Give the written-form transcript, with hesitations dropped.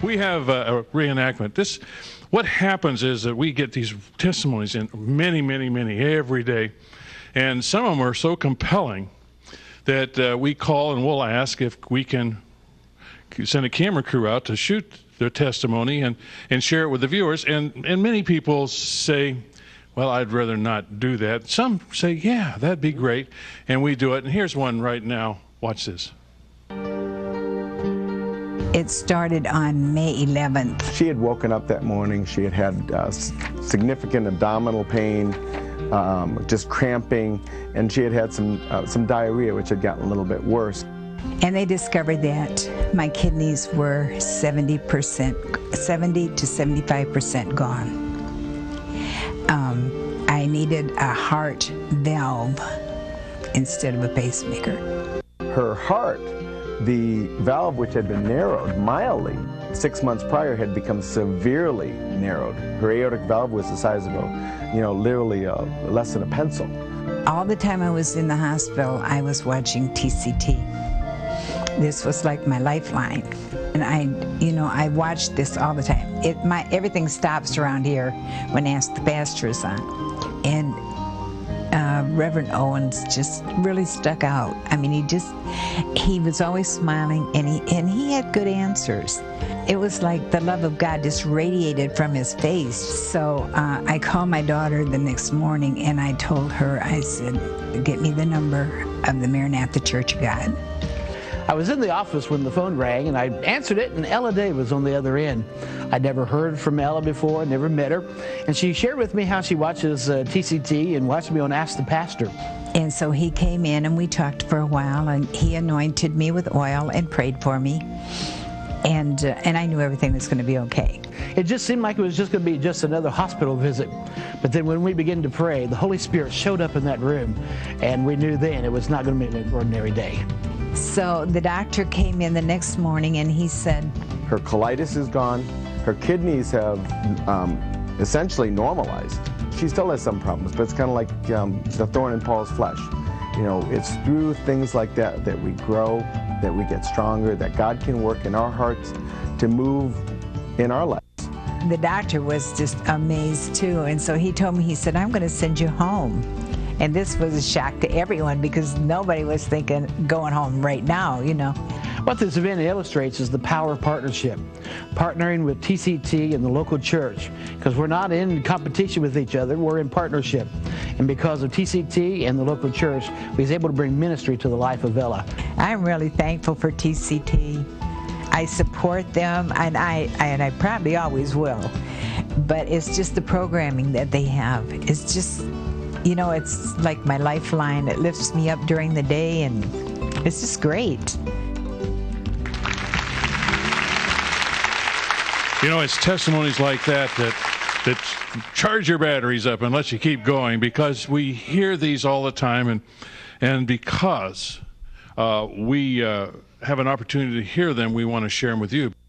We have a reenactment. What happens is that we get these testimonies in many every day, and some of them are so compelling that we call and we'll ask if we can send a camera crew out to shoot their testimony and share it with the viewers. And many people say, well, I'd rather not do that. Some say, yeah, that'd be great, and we do it. And here's one right now. Watch this. It started on May 11th. She had woken up that morning. She had had significant abdominal pain, just cramping, and she had had some diarrhea, which had gotten a little bit worse. And they discovered that my kidneys were 70 to 75% gone. I needed a heart valve instead of a pacemaker. Her heart, the valve which had been narrowed mildly 6 months prior, had become severely narrowed. Her aortic valve was the size of literally less than a pencil. All the time I was in the hospital, I was watching TCT. This was like my lifeline. And I watched this all the time. Everything stops around here when Ask the Pastor is on. And Reverend Owens just really stuck out. I mean, he was always smiling, and he had good answers. It was like the love of God just radiated from his face. So I called my daughter the next morning, and I told her, I said, get me the number of the Maranatha Church of God. I was in the office when the phone rang, and I answered it, and Ella Day was on the other end. I'd never heard from Ella before, never met her, and she shared with me how she watches TCT and watched me on Ask the Pastor. And so he came in, and we talked for a while, and he anointed me with oil and prayed for me, and I knew everything was going to be okay. It just seemed like it was just going to be just another hospital visit. But then when we began to pray, the Holy Spirit showed up in that room, and we knew then it was not going to be an ordinary day. So the doctor came in the next morning, and he said, her colitis is gone. Her kidneys have essentially normalized. She still has some problems, but it's kind of like the thorn in Paul's flesh. It's through things like that that we grow, that we get stronger, that God can work in our hearts to move in our lives. The doctor was just amazed too, and so he told me, he said, I'm going to send you home. And this was a shock to everyone because nobody was thinking going home right now, What this event illustrates is the power of partnership, partnering with TCT and the local church, because we're not in competition with each other, we're in partnership. And because of TCT and the local church, we was able to bring ministry to the life of Ella. I'm really thankful for TCT. I support them, and I probably always will. But it's just the programming that they have. It's just, it's like my lifeline. It lifts me up during the day, and it's just great. It's testimonies like that charge your batteries up and let you keep going, because we hear these all the time, and because we have an opportunity to hear them, we want to share them with you.